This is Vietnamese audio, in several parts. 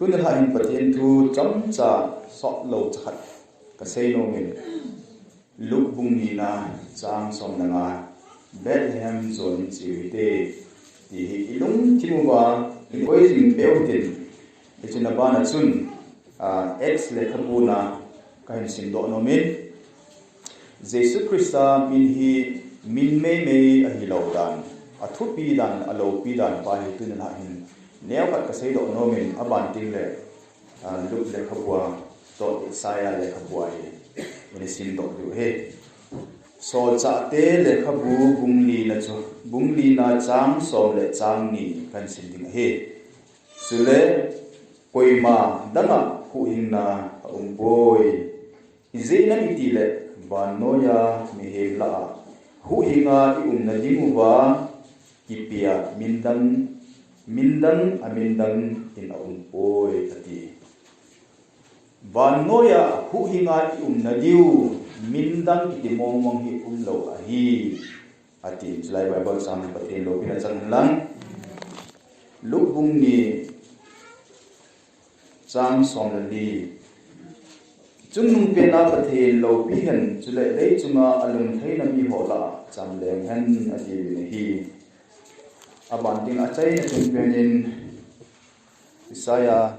tuân là hình Pathian thu chấm cha sọ lâu chặt cái xây nô mình lúc bung ni na trang som na nga Bethlehem zone chỉ te thì lung thimu ba oi jing peo tin e chuna ba na chun ex le khabu na ka hin sim do no min Jesus Christa min hi min me me a hi lo dan a thu pi dan a lo pi dan pa hi tuân là hình nếu các cái xây độ nó mình ở bản tin lệ lúc lệ khắp tội sai lệ khắp bùa mình xin độ được hết so chả té lệ khắp bung li na trang so lệ trang ni kan xin tiếng hết sự lệ quay mà đắng à cụ hình na ông boy dễ nãy tỷ lệ và nói ya mi he la cụ hình à na dingu va kipia mindan in aum poi ati van noya hu hinga na diu mindan ti mong hi lo a hi ati julai bible sam patin lo pina chan lang lubung ni chang som li chung pe na pathin lo pi han julai dei chunga alung theina mi hola cham leng han ati ni hi abanting achai na tumpenin Isaiah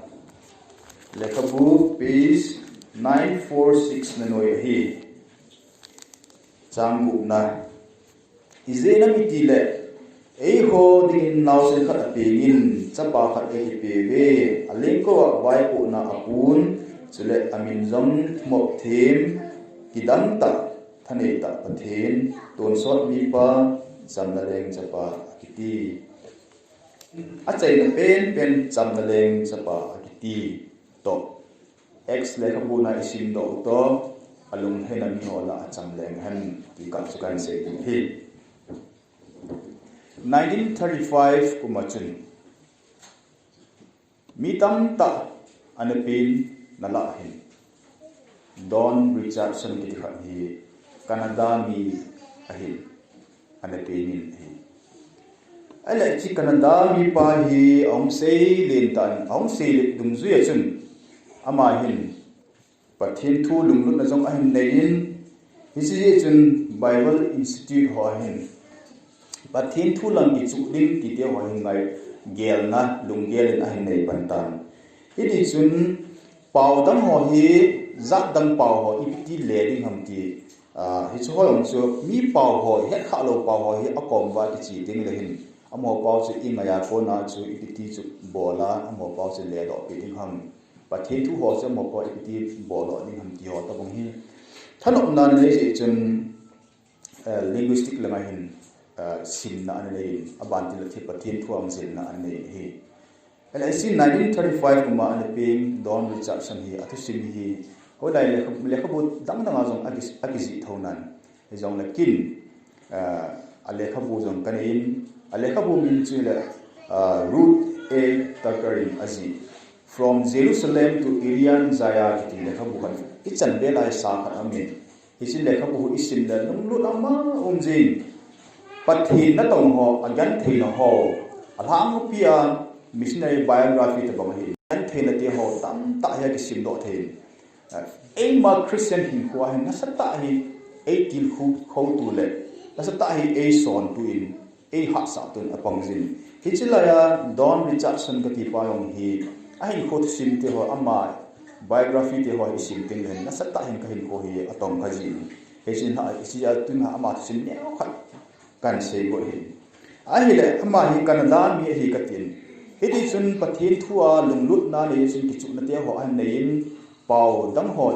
lekabu page 946 na noy hi changbu na izena mitile ei ho ding naw sen khat apengin chapa khat ei peve alengko vai ko na apun chule amin zam mok them kidan ta thane ta pathen ton sot mi pa zamna leng chapa kiti achai na pen chamna leng chapa kiti to x le khabuna isim do to alung hena mi hola cham leng han ki ka chukan se hi 1935 kumachun mitam ta anapin nala hin Don Richardson ki khat hi Canada mi ahin anapin hi ala chi Canada mi pa hi ong sei len tan ong sei dum zui chun ama hin pathin thu lung lut na jong ahin nein hi chi chun Bible Institute ho hin pathin thu lang ki chu ding ti te ho hin ngai gel na lung gel in ahin nei ban tan hi ti chun pau dam ho hi zat dam pau ho ipti le ding ham ti hi chu ho ong chu mi pau ho he kha lo pau ho hi akom wa ti chi ding le hin amo pau chu imaya ko na chu ipti chu bola amo pau chu le do pi ding ham pathin thu ho chu mo po ipti bolo ding ham ti ho ta bong hi thanok nan le chi chun linguistic lama hin sin na an le aban ti le thi pathin thu ang sin na an le hi ala si 1935 kuma an ping Don Richardson hi athu sim hi hodai le khabu dang dang azong agisi thonan he jong la kin ale khabu jong kanin ale khabu min chile route a takarin azi from Jerusalem to Irian Zaya ki le khabu kan ichan be lai sa khan amin hi sin le khabu isim da nung lut ama umjing pathin na tong ho agan theina ho alham pia missionary biography ta bang hi an theina te ho tam ta ya ki sim do thein a ma Christian hin ko hin na sata hi 18 khu tu le na sata hi a son tu in a ha sa tun apang jin hi chilaya Don Richardson ka ti pa yong hi a hin ko sim te ho ama biography te ho sim te len na sata hin ka hin ko hi atong ka ji he sin ha si ya tun ha ama sim ne khat kan se go hi a hi le ama hi Canada mi hi ka tin hi ti chun pathin thua lunglut na le sin ki chu na te ho an nein pau dang ho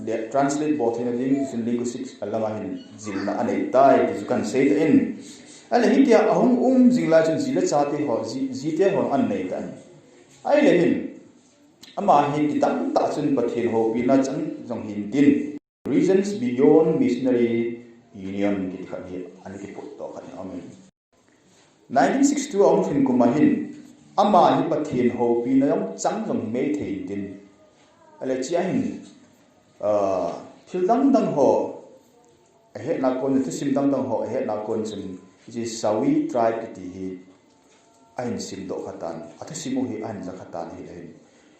le translate both in ding sin linguistics alama hin jin na anei tai ki kan se in ala hi tia ahung jingla chun zila chate ho ji te ho an nei tan ai le hin ama hi ki tam ta chun pathin ho pi na chan jong hin tin reasons beyond missionary union ki khan hi an ki put to khan amen 1962 ong fin kumahin ama hi pathin ho pi na yong chang jong me thei tin ala chia hin thil dang ho he na kon thu sim dang ho he na kon chun ji sawi tribe ti hi ain sim do khatan athu simu hi an za khatan hi le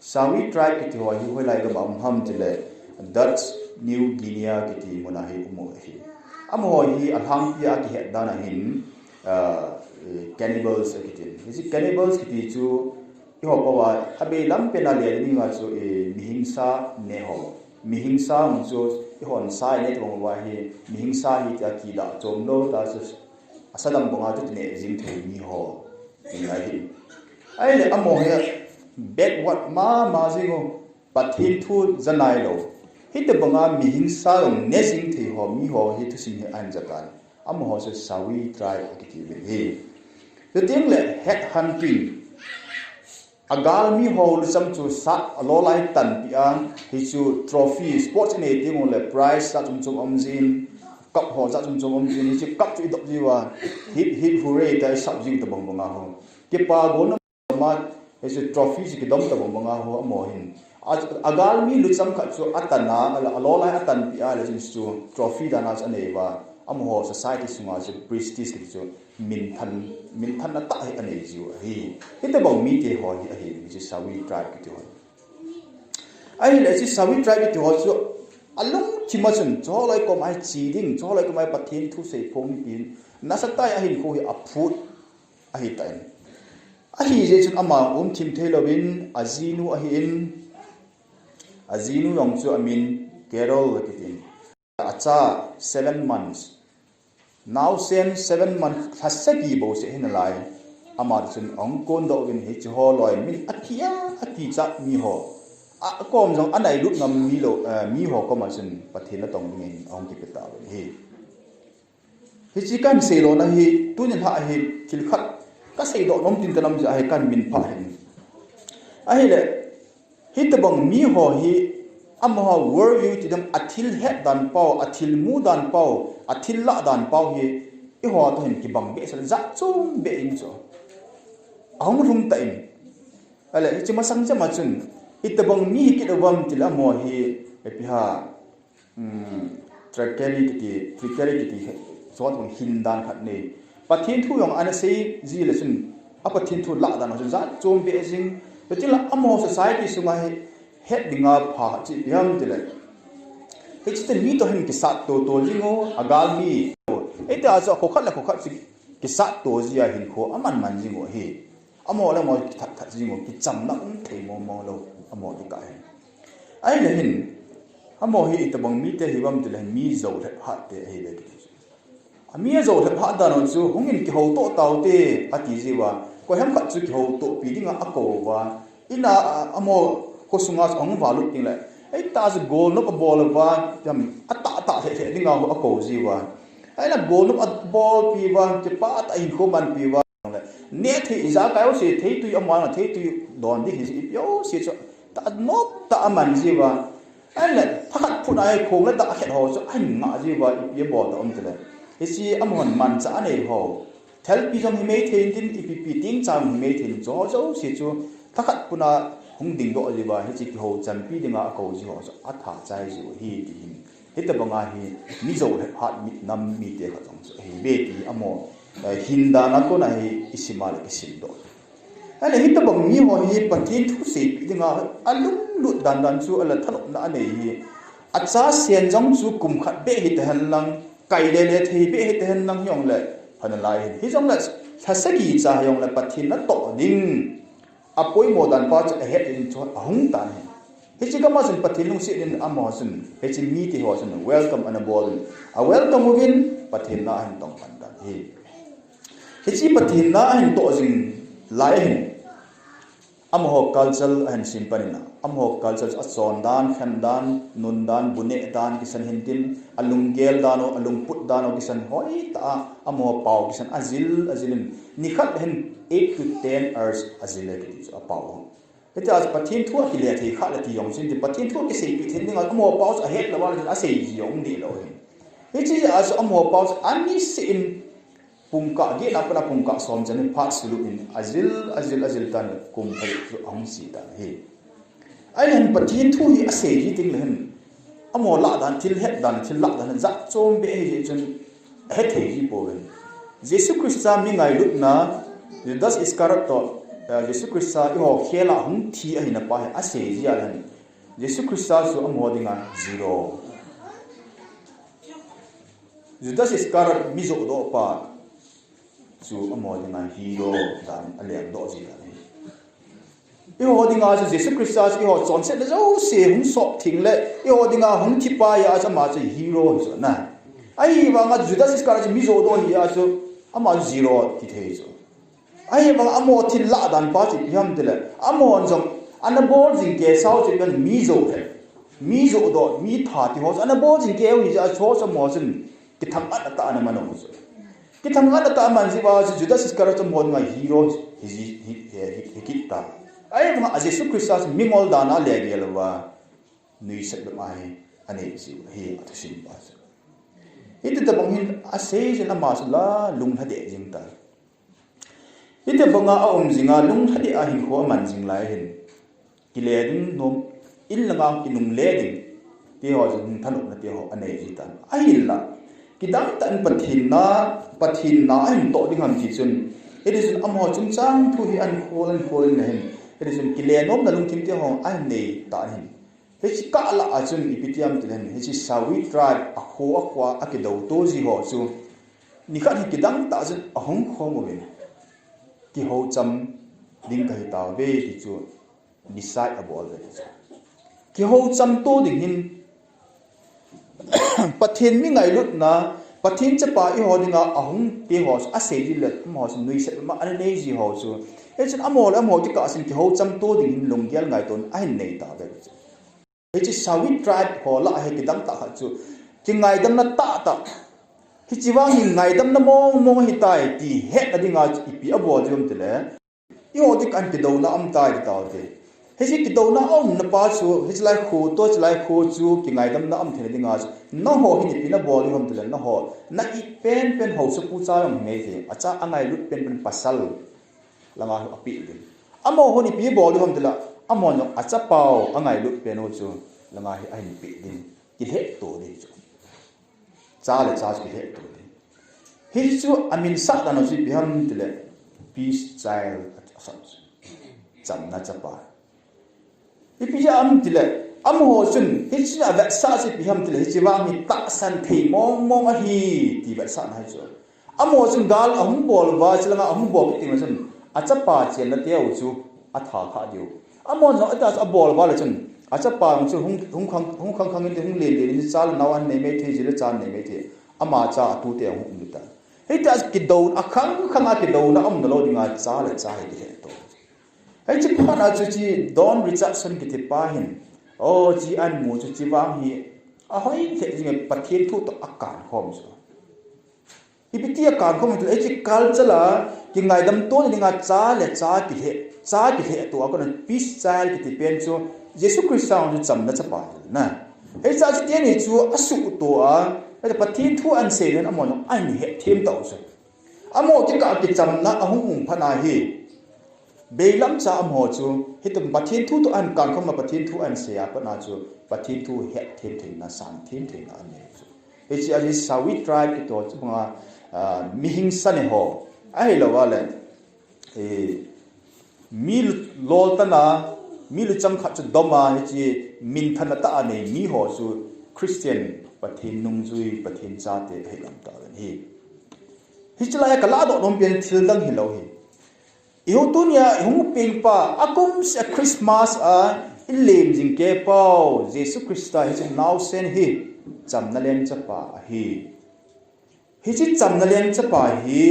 Sawi tribe ki ho hi hoi lai ga bam ham tile Dutch New Guinea ki ti mona hi umo hi amo hi alham pia ki het dana hin cannibals ki ti hi cannibals ki ti chu i ho pawa abe lam pena le ni nga chu mihingsa ne ho mihingsa mu chu i hon sai ne tong wa hi mihingsa hi ta ki da chom lo ta chu asadam bonga tu ne jing thei ni ho ngai hi ai le amo he backward ma zingo pathin thu zanai lo hit the bonga mihingsa nesing the ho mi ho hi thu sin he an jakan amo ho se sawi tribe ki ti ve he the thing le head hunting agal mi ho lu sam chu sa lo lai tan piang hi chu trophy sports ne ting le prize sa chum omjin cup ho sa chum omjin hi chu cup chu dok ji wa hit hooray ta sab ji ta bong bonga ho ke pa go na ma is a trophy ki dom ta bong bonga ho amo hin agal mi lu sam kha chu atana alo lai atan pi ala jin chu trophy dana cha nei wa amo ho society sunga chu prestige ki chu min than na ta he ane ji wa hi ite bong mi te ho hi a hi ji sawi tribe ki ho ai le ji sawi tribe ki ho chu alung chimachun cho lai ko mai chi ding cho lai ko mai pathin thu se phong pin na sa tai a hin ko hi a phut a hi tai a hi je chun ama thim thelovin azinu a hin azinu yong chu amin carol kitin acha 7 months now sen 7 months hasagi bo se hin lai ama chun ong kon do win hi chu ho loi min athia athi cha mi ho a kom jong anai lut ngam mi lo mi ho ko ma chun pathin na tong ngin ong ki peta hi chi kan se lo na hi tunin ha hi thil khat ka sei do nom tin tanam ja he kan min pha hin a hi le hit bang mi ho hi am ho wor yu ti dam athil het dan pau athil mu dan pau athil la dan pau hi i ho to hin ki bang be sal za chung be in cho ong rum ta in ale chi ma sang cha ma chun hit bang mi ki do bam ti la mo hi e pi ha tricary ki so tong hin dan khat nei pathin thu yong ana sei ji le sun apathin thu la dan ho za chom be jing petila amo society sunga he het dinga pha chi yam tile hechite mi to hin ki sat to jingo agal mi eta aso ko khat chi ki sat to ji ya hin kho aman man jingo he amo la mo that jingo ki cham na thei mo lo amo ti ka he ai le hin amo hi itabang mi te hiwam tile mi zo le pha te he le ki ami zo le pha da no chu hongin ki ho to taw te ati ji wa ko hem khat chu ki ho to pi dinga ako wa ina amo ko sunga ong valu ting le ai ta z goal no ko ball wa jam ata the dinga ho ako ji wa ai la goal no ball pi wa ke pa ta in ko man pi wa le ne the za ka yo se the tu amwa na the tu don di hi yo se cho ta no ta man ji wa ai la phat phu ai khong la ta khet ho cho ai ma ji wa ye ball da om tele hi amon man cha nei ho thel pi jong hi mei thein tin ipp ting cham hi mei thein zo se chu takhat puna hung ding do ji ba hi chi ho chan pi dinga ko ji ho so atha chai ji hi ti hin hita banga hi mi zo he hat mi nam mi te ka jong so hi be ti amo hinda na ko na hi isimal isim do ale hita bang mi ho hi pathin thu se pi dinga alum lut dan chu ala thalop na nei hi acha sen jong chu kum khat be hi te han lang kai le thei be he ten nang yong le phan lai hi jong la thasagi cha yong la pathin na to ding apoi mo dan pa cha he in cho hung tan he chi kama sun pathin lung si din amo sun he chi mi ti ho sun welcome an bol a welcome win pathin na han tong pan dan he chi pathin na han to jing lai hin am ho cultural and simpanina am ho culture a son dan khan dan nun dan bune dan kisan hintin alungel dano alungput dano kisan hoi ta am ho pau kisan azilin nikhat hen 8 to 10 hours azile ki a pau eta as pathin thua ki le thi khala ti yong sin ti pathin thua ki sei pi thin ding am ho pau a het la wal a sei yong ni lo he chi as am ho pau ani sin pungka ge na pana pungka som jani phat sulu in azil tan kum phai ong si ta he ai len pathin thu hi ase hi ting len amo la dan thil het dan thil la dan za chom be he chun he the hi po wen jesu christa mi ngai lut na judas iscariot to Yesu Christa i ho khela hung thi a hin pa a se ji a han Yesu Christa su am ho dinga zero Judas Iscariot mi zo do pa su am ho dinga hero dan a lem do ji I ho dinga su Yesu Christa i ho chon set zo se hung so thing le I ho dinga hung thi pa ya sa ma che hero so na ai wa nga Judas Iscariot mi zo do ni a su ama zero ti the so ai bang amo tin la dan pa chi yam de le amo on jong an bo jing ke sao chi ben mi zo do mi tha ti ho an bo jing ke wi ja cho so mo sin ki tham an ta an man no so ki tham an ta man ji ba Judas Iscariot mo nga hero hi ki ta ai bang Jesus Christ mi mol dana le ge lo wa nui set ba mai ane si hi athin ba so ite ta bang hin a se je na ma la lung ha de jing ta ite banga a zinga lung thadi a hin kho man jing lai hin kileding nom il langa inung leding ti ho jin thanuk na ti ho ane ji tan a hin la kidang tan pathin na hin to ding ham ji chun it is am ho chung chang thu hi an khol na hin it is kile nom na lung tim ti ho a ne ta hin he chi ka la a chun ipitiam ti hen he chi sawi tribe a kho a kwa a ki do to ji ho chu ni kha hi kidang ta jin a hong kho mo ben ki ho cham ding kai ta ve ti chu decide about it ki ho cham to ding hin pathin mi ngai lut na pathin cha pa I ho dinga ahung ti ho a se ji le mo so nui se ma an nei ji ho chu e chen amol ti ka sin ki ho cham to ding hin lung gyal ngai ton a hin nei ta ve e chi sawi tribe ho la he ki dang ta ha chu ki ngai dam na ta hi chiwang hi ngai dam na mong hi tai ti het adinga ipi abo jom tele I ho ti kan ki do na am tai ta te he si ki do na om na pa chu hi chlai khu to chlai khu chu ki ngai dam na am thele dinga no ho hi ni pi na bol hom tele na ho na I pen ho su pu cha yong me the acha angai lut pen pasal langa api din amo ho ni pi bol hom tele amo no acha pau angai lut pen ho chu langa hi ai ni pi din ki he to de chu cha le cha ki he to hi chu amin sa da no si biham tile peace child asam cham na chapa ipi ja am tile am ho chun hi china da sa si biham tile hi chiwa mi ta san thei mong a hi ti ba sa na chu am ho chun gal ahum bol ba chlanga ahum bol ti ma chun a chapa chen na teu chu a tha kha dio am ho no ta a bol ba le chun a chapa chu hung khang in hung le ni chal nawan nei me the ji le chan nei me the ama cha tu te hung ni ta he ta ki do a khang a ki do na am na lo dinga cha le cha hi de to he chi pa na chu chi Don Richardson ki te pa hin o chi an mu chu chi wang hi a hoi the ji pathin thu to akan khom so ipiti akan khom to chi kal chala ki ngai dam to dinga cha le cha ki the to a ko peace child ki te pen chu Jesus Christ sound cham na cha pa na he cha chi te ni chu asu to aแต่ปฏิทุอันเสียนั้นอมอนอันเหตุเทียมต่อสิอมอที่กาติจำนะอหุงพนาฮีเบลัมซาอมอจูฮิตปฏิทุตัวอันการเข้ามาปฏิทุอันเสียปนาจูปฏิทุเหตุเทียมถึงนะสามเทียมถึงอันนี้จูเอจิอาริสาวิตรายที่ตัวจูมามิหิงสันเหรอไอ้เราว่าเลยมีโลตันะมีลุจังขัดจุดดมาเฮจิมินทันตะอันนี้มีหัวจูคริสเตียนปฏินุ่งจุยปฏิจาเตให้ลำตาเลยฮิจลายกลาดอมเปียนทิลดังฮิโลฮีอีหุตุนยาหงปิงป้าอากุมเสียคริสต์มาสอิเลมจิงเก็บเป้าเยซูคริสต์ฮิจนาวเซนฮีจำนั่นเลี้ยงจะป่าฮิจิจำนั่นเลี้ยงจะป่าฮี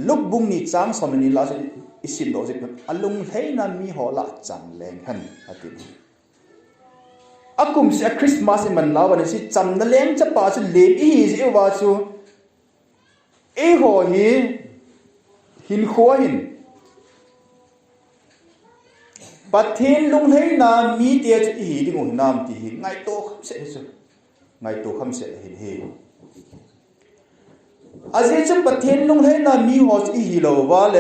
ลูกบุ้งนี่จางสมัยนี้ลาสิอิสินโดสิอลุงเฮนันมีหัวละจำเลี้ยงหันอาทิตย์อากุมเสียคริสต์มาสมันลาวันนี้จำนั่นเลี้ยงจะป่าสิเลมอีสิเอวาสูเอหัวฮีหินขัวหินปัทเทนลุงให้นามีเดียจะอีดิ่งหุ่นน้ำตีหินไงโตคำเสียสุดไงโตคำเสียหินเฮอาเจจะปัทเทนลุงให้นามีหัวจะอีโลวาเล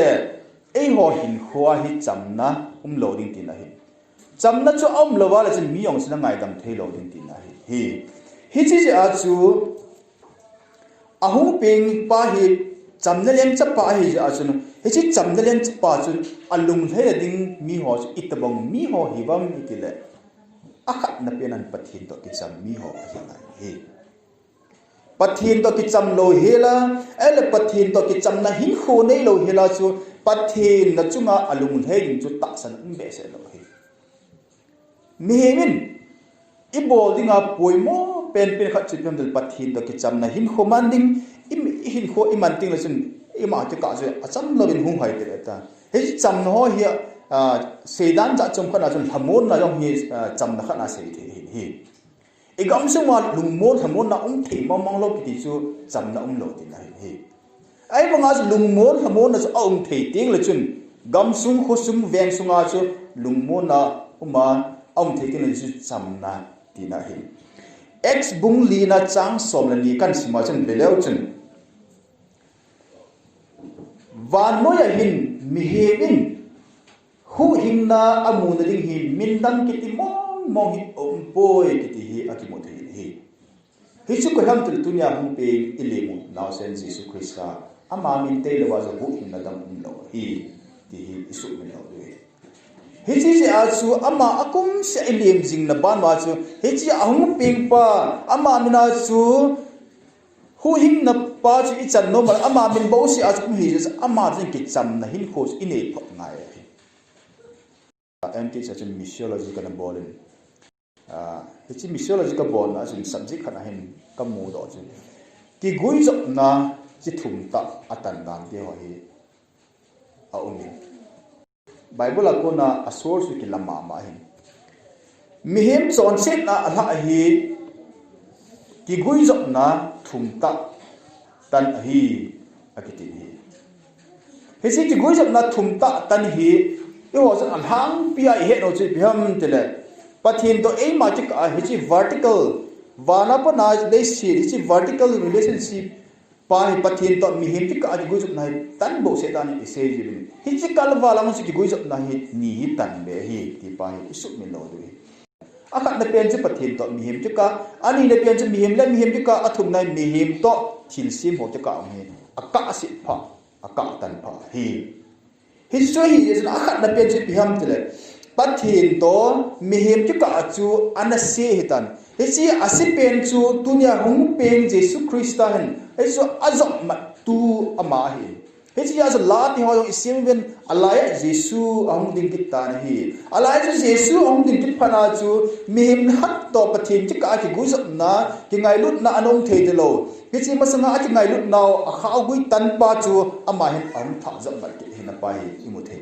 เอหัวหินขัวหิจำนะโลดิ่งตีนะหินจำนะจะโลวาเลจะมีอย่างสิ่งไงดำเทโลดิ่งตีนะหิที่จะอาจูอาหุงปิงป้าหิจำนั่นเลี้ยงจะป้าหิจะอาจู Hichi chamdalen pa chu alung thei ding mi ho itabong mi ho hiwam ikile akhat na penan pathin to ki cham mi ho hiala hi pathin to ki cham lo hela ele pathin to ki cham na hin kho nei lo hela chu pathin na chunga alung thei ding chu ta san be se lo hi mi hemin ibol dinga poimo pen khat chu pem del pathin to ki cham na hin kho man ding hin kho iman ting la chun ima te ka je acham lovin hung hai te ta he cham no hi sedan cha chom khana chun hamon na yong hi cham na khana se the hi igam se ma lungmon hamon na the mong lo ki chu cham na lo ti na hi ai banga lungmon hamon na chu the ting la chun gam sung kho sung veng sunga chu lungmon na uma the ting la chu cham na ti na hi ex bung li na chang som la ni kan sima chun beleu chun van noya hin mihevin hu himna amun ding hi mindam kiti mong hi boy kiti hi akimot hi chu ko ham tul tunya hum pe ilemu now sen Jesus Christ ama min te le was hu himna dam lo hi ti hi isu min lo hi chi asu ama akum se ilem jing na ban wa chu hi chi ahum ping pa ama mina chu hu him na pa chu I chan no mal ama min bo si as kum hi ama jin ki cham na hin khos ine phok ngai anti such a missiology kana bolin hichi missiology ka bon as in subject kana hin ka mu do chu ki gui jop na chi thum ta atan dang te ho hi a umi bible a ko na a source ki lama ma hin mihem chon set na ala hi ki gui jop na thum ta tan hi akiti hi hisi ki gui jop na thum ta tan hi it was an hang pia he no chi bham tele pathin to ei ma chi ka hi chi vertical wana pa na le si chi vertical relationship pa hi pathin to mi him chi ka gui jop na tan bo se tan ni se ji hi chi kal wala mo chi gui jop na hi ni hi tan be hi ti pa hi isu mi lo du akhat na pen chi pathin to mi him chi ka ani na pen chi mi him chi ka athum nai mi him to thil sim ho chi ka hi aka si pha aka tan pha hi history is an akhat na pen chi biham tele pathin to mi him chi ka chu anase hitan hi asi pen chu tunya hung pen Jesus Christ han hi so azok ma tu ama hi hi as la ti ho isim ben alaya Jesus ang ding kit ta hi alaya Jesus ang ding kit phana chu mi him hat to pathin chi ka ki guzop na ki ngai lut na anong thei de lo hi chi masanga ki ngai lut naw a khaw gui tan pa chu ama hin am tha zam ba ki hin pa hi imu thei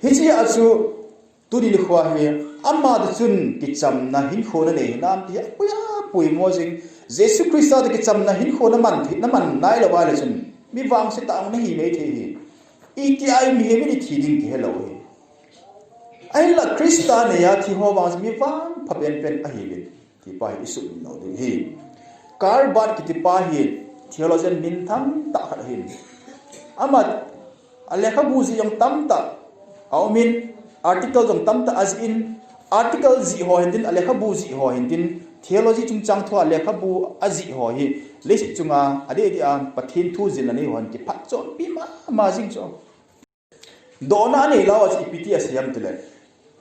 hi chi asu tu di khwa hi amma da chun ki cham na hin kho na ne nam ti puya pui mo jing Jesus Christ da ki cham na hin kho na man thi na man nai la wa le chun mi wang se ta na hi me the hi iti ai mi he mi thi ding ki hello hi ai la Krista ne ya thi ho wang mi wang pha pen pen a hi be ti pa hi isu no de hi kar bat ki ti pa hi theologian min tham ta khat hin amat alekha bu ji yang tam ta au min article jong tam ta as in article ji ho hindin alekha bu ji ho hindin theology chung chang thwa lekha bu aji ho hi le si chunga ade dia pathin thu jin ani hon ki phat chon pi ma jing cho dona ne lawa chi piti asiam tele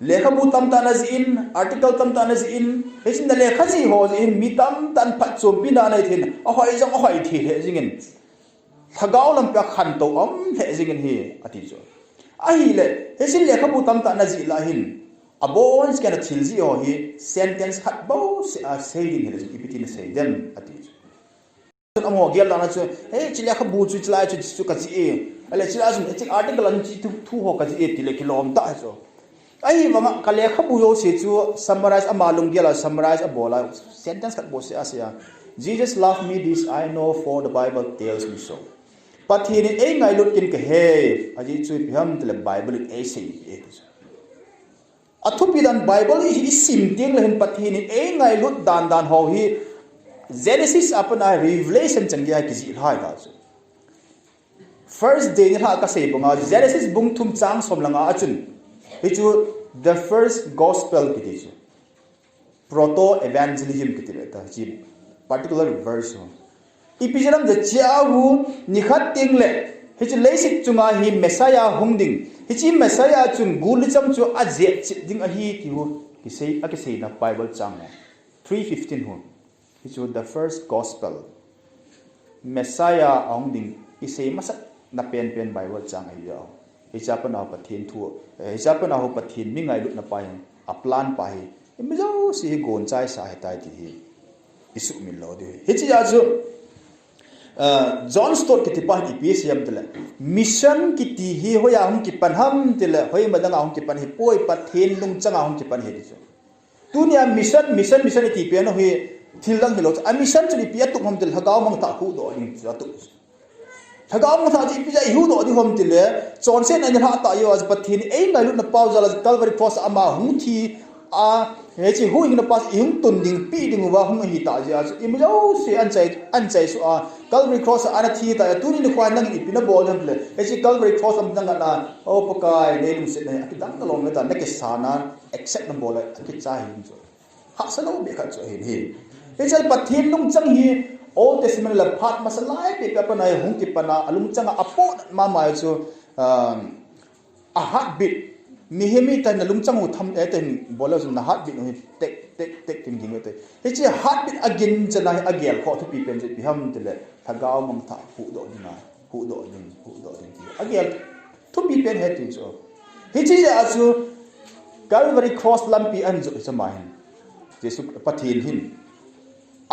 lekha bu tam ta na in article tam ta na in hesin da lekha ji ho in mi tam tan phat chom pi na nai thin a hoi jong a hoi thi he jingin thagau lam pya khan to he jingin hi ati cho a hi le hesin lekha bu tam ta na ji la hin abons kana thilji ho hi sentence khat bo saying hele ipiti na say them ati so amo gel dana chu hey chila kha bu chu chila chu ka chi ale chila sun chi article an chi thu ho ka chi ti le kilom ta so ai wanga ka le kha bu yo se chu summarize amalung gela summarize abola sentence khat bo se asia Jesus loved me, this I know, for the Bible tells me so. But he ni ei ngai lut kin ka he aji chu biham tele Bible ei sei e athupi dan Bible hi sim ting lehin pathin ei ngai lut dan ho hi Genesis apana Revelation changya ki ji hai da chu first day ni ha ka sei bunga Genesis bung thum chang som langa achun hi chu the first gospel ki ti chu proto evangelism ki ti ta ji particular verse ipijaram the chiahu nikhat ting le hi chi leisik chunga hi Messiah hungding hi chi Messiah chung gulijam chu aje chiding a hi ti hu ki sei na Bible chang 3:15 hu hi chu the first gospel Messiah hungding hi sei masak na pen Bible chang ai yo hi cha pa na pathin thu hi cha pa na ho pathin mi ngai lut na pa a plan pa hi mi zo si gon chai sa hai tai ti hi isu mi lo de hi chi ya chu John Stott ki tipa ki PCM tele mission ki ti hi hoya hum ki panham tele hoi madanga hum ki pan hi poi pathin lung changa hum ki pan he di chu tunia mission ti pe no hi thilang hilo a mission chu pi atuk hum tel hagaw mang ta khu do ni chu atuk hagaw mang ta ji pi ja hu do di hum tele chon sen an ha ta yo as pathin ei ngai lu na pau jala Calvary cross ama hum thi a he chi hu ing na pas ihum tun ding pi ding wa hum hi ta ja chu im jo se an chai su a Calvary cross ana thi ta tu ni ni khwan nang ipina bol ham le he chi Calvary cross am dang na o pakai ne lum se ne ki dang na lom ta ne ke sana accept na bol ki cha hi chu ha sa lo be kha chu hi he chal pathin lung chang hi Old Testament la phat masalai pe pa na hung ki pana alung chang apo ma ma chu a heartbeat mi hemi ta na lung chang u tham e ten bola zum na heartbeat no tek ting ging te he chi heartbeat again chana agel kho thu pi pen je pi ham te le thagaw mang tha hu do ding agel thu pi pen he tu so he chi ya chu Calvary cross lampi an zo chamai Jesu pathin hin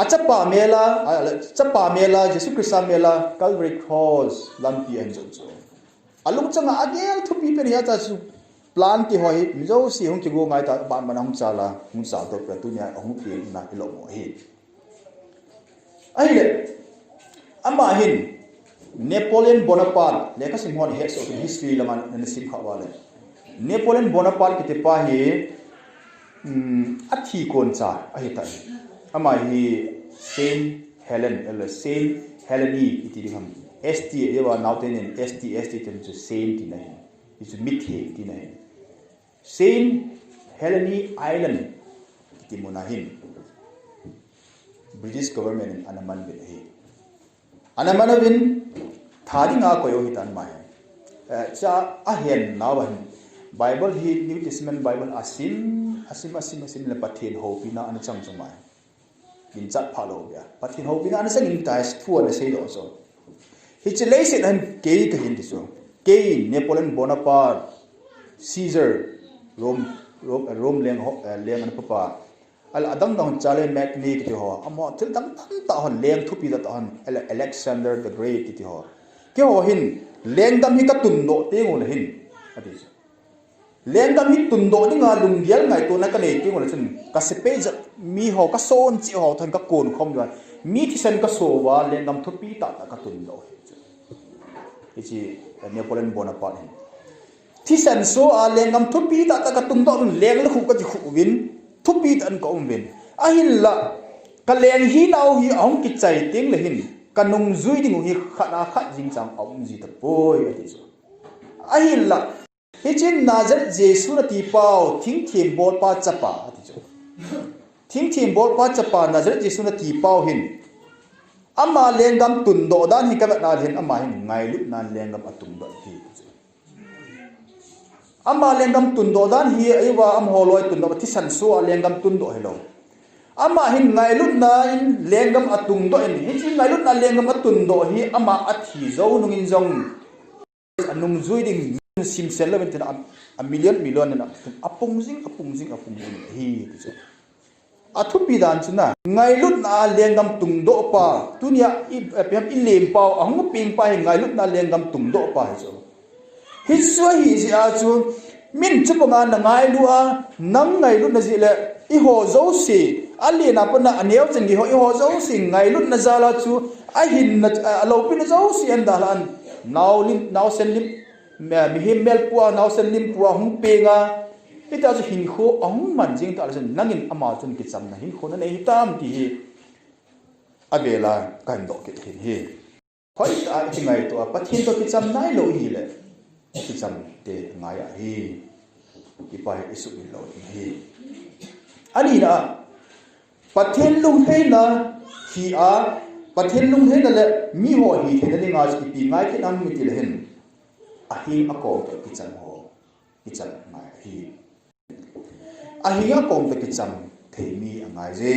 achapa mela Jesu Christ mela Calvary cross lampi an zo alung chang agel thu pi pen ya cha chu plan ki hoi mizo si hung ki go ngai ta ban man hung chala hung sa to pra tu nya hung pi na ilo mo hi ai le ama hin Napoleon Bonaparte le ka sim hon he so history la man na sim kha wale Napoleon Bonaparte ki te pa hi athi kon cha ai ta ama hi Saint Heleni iti ding ham ST ye wa nauten in ST ten to saint ti nai is mithi ti nai Saint Heleni Island iti munahin British government in Anaman bin hi Anaman bin thari nga koyo hitan mai cha ahen nawan Bible hi New Testament Bible asim le pathin ho pina an chang chumai bin chat phalo bia pathin ho pina an sang in tais thuan se do so hi chile sit an ke ka hin ti so ke Napoleon Bonaparte Caesar Rome leng an papa al adang dang chale macni ki ho amo thil dang ta hon leng thu pi da ta hon Alexander the Great ki ho ke ho hin leng dam hi ka tun no te ngol hin ati leng dam hi tun do ni nga lung dial ngai to na ka nei ti ngol chun ka se pe mi ho ka son chi ho thon ka kon khom ya mi thi sen ka so wa leng dam thu pi ta ka tun do ichi Napoleon Bonaparte thi san so a lengam thu pi ta ka tung do leng la khu ka ji khu win thu pi tan ko win a hin la ka leng hi nau hi ong ki chai ting le hin kanung zui ding hi khana khat jing chang om ji ta poi ati so a hin la hi chin nazar Jesu na ti pau thing thim bol pa chapa ati so thing thim bol pa chapa nazar Jesu na ti pau hin ama lengam tun do dan hi ka na hin ama hin ngai lu nan lengam atung do hi ama lengam tun do dan hi aiwa am holoi tun do thi san so lengam tun do hello ama hin ngai lu na in lengam atung do in hi ngai lu na lengam atun do hi ama athi zo nungin zong anung zui ding sim sel la ben a million na apung jing hi so athupi dan chuna ngai lut na lengam tung do pa tunia pem ilem pa ahung ping pa ngai lut na lengam tung do pa so hi so hi si a chu min chupunga na ngai lua nang ngai lut na zile I ho zo si ali na pa na aneu chen gi ho I ho zo si ngai lut na zala chu a hin na lo pin zo si an dalan now sen lim mi him mel pu now sen lim pu hung penga ita ju hin kho ahung man jing ta chen nangin ama chun ki cham na hin kho na nei tam ti hi avela kan do ki hin hi khoi ta chi ngai to pathin to ki cham nai lo hi le ki cham te ngai a hi ki pa isu bi lo hi ani na pathin lung he na hi a pathin lung he le mi ho hi the le nga chi pi ngai ki nam mi ti le hen a hi a ko ki chan ho ki chan mai hi a hi a ko ki chan thei mi angai je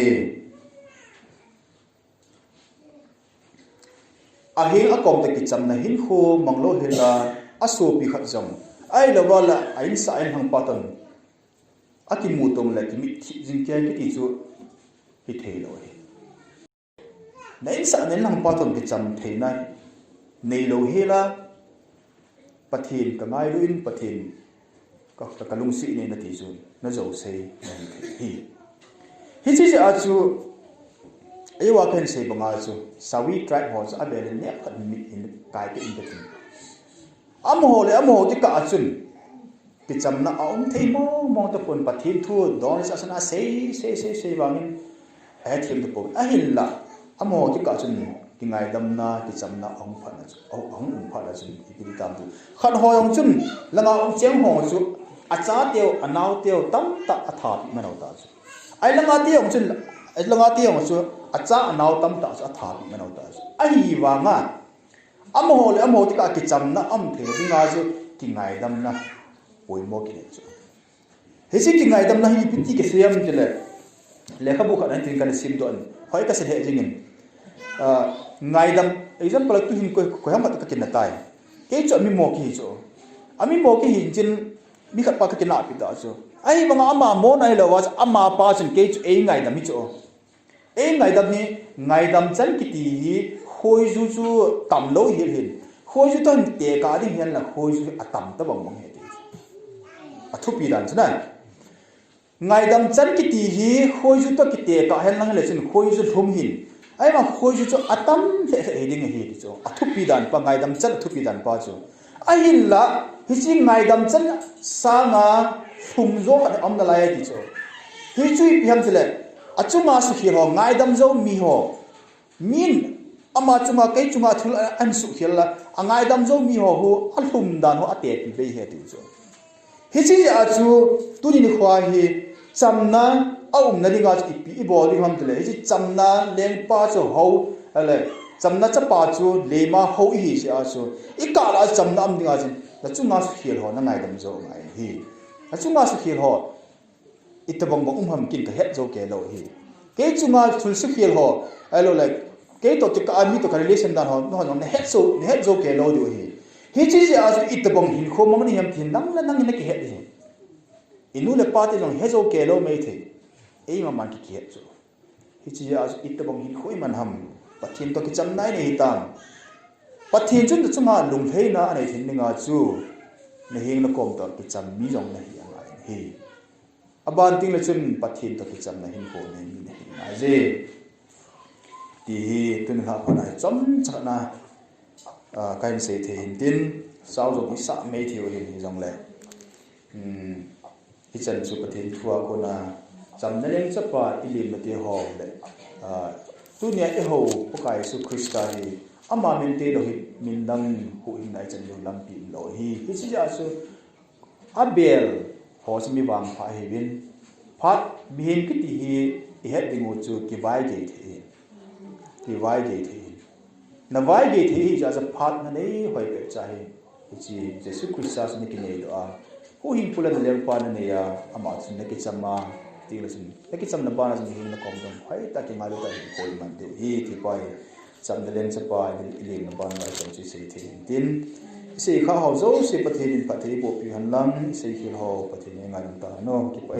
a hi a ko ki chan na hin kho manglo he la a so pi khat jam ai la wala ai sa ai hang patan a ki mu tong la ki mi jing kya ki ti chu hi thei lo he nei sa nen lang patan ki chan thei na nei lo he la pathin ka ngai ruin pathin ka kalung si ne na ti chu na zo sei hi chi a chu ai wa kan sei banga chu sawi tribe ho a be ne khat mi in kai ke in the am ho ti ka achun ti chamna aum thei mo to pon pathin thu don sa sana sei wangin a thim to pon a hin la am ho ti ka achun ki ngai dam na ki chamna ong pha na chu ong pha na chu ki tam tu khan ho yong chun langa ong cheng ho chu a cha teo anau teo tam ta a tha pi manau ta chu ai langa teo ong chun ai langa teo ong chu a cha anau tam ta chu a tha pi manau ta chu a hi wa nga am ho ti ka ki chamna am the bi nga chu ki ngai dam na poi mo ki ne chu he si ki ngai dam na hi pi ti ke siam ti le lekha bu kha na tin kan sim do an hoi ka se he jingin ngai dam example tu hin ko ha mat ka kin na tai ke chu mi mo ki chu ami mo ki hin chin mi khat pa ka kin na pi da chu ai banga ama mo nai lo wa ama pa chin ke chu e ngai dam mi chu e ngai dam ni ngai dam chan ki ti hi khoi ju chu tam lo hi hin khoi ju ton te ka ding hian la khoi ju atam ta bang bang he ti a thu pi dan chana ngai dam chan ki ti hi khoi ju to ki te ka hen lang le chin khoi ju thum hin ai ma khoi ju chu atam he ding hi ti chu a thu pi dan pa ngai dam chan thu pi dan pa chu a hin la hi chi ngai dam chan sa nga thum zo ka am da lai ti chu hi chui pi ham chile a chunga su hi ho ngai dam zo mi ho min ama chunga kai chunga thul an su khela angai dam zo mi ho hu alhum dan ho ate pi be he ti chu hi chi a chu tu ni khwa hi chamna aum na dinga chi pi i bol hom tele hi chi chamna leng pa chu ho ale chamna cha pa chu le ma ho hi si a chu i ka la chamna am dinga chi la chunga su khel ho na ngai dam zo ngai hi a chunga su khel ho itabang bang ham kin ka het zo ke lo hi ke chunga thul su khel ho alo like ke to ka ami to ka relation dan ho no no ne het zo ke lo do hi hi chi ji a ju itabang hin kho mong ni ham thin nang la nang ne ke het hi inu le party long he zo ke lo me the ei ma man ki het zo hi chi ji a ju itabang hin khoi man ham pathin to ki cham nai ne hi tam pathin chun to chunga lung thei na anei thin ninga chu ne heng na kom to ki cham mi jong na hi angai hi aban ting le chun pathin to ki cham na hin ko ne mi ne ai je ti hi tun ha phana chom chana kain se the hin tin sao zo ki sa me thiu hin hi jong le hi chan chu pathin thua ko na cham na leng chapa ilim na ti ho le tu nya e ho ko kai su krista hi ama min te lo hi min dang hu hin nai chan lu lam pi lo hi chi ja su abel ho mi wang pha hi win phat bin ki ti hi he ding chu ki vai ge the ki vai ge the na vai ge the hi ja phat na nei hoi pe cha hi chi jesu christ ni ki nei do a hu hin pula na le pa na ne ya ama chu ne ki chama ti la sin ne ki cham na ba na sin hin na kom dom hai ta ki ma lu ta hi koi man de hi ti pai cham de len cha pa ile na ba na cham chi se the tin se kha ho zo se pathin in pathe bo pi han lam se hi ho pathin ngai ta no ki pa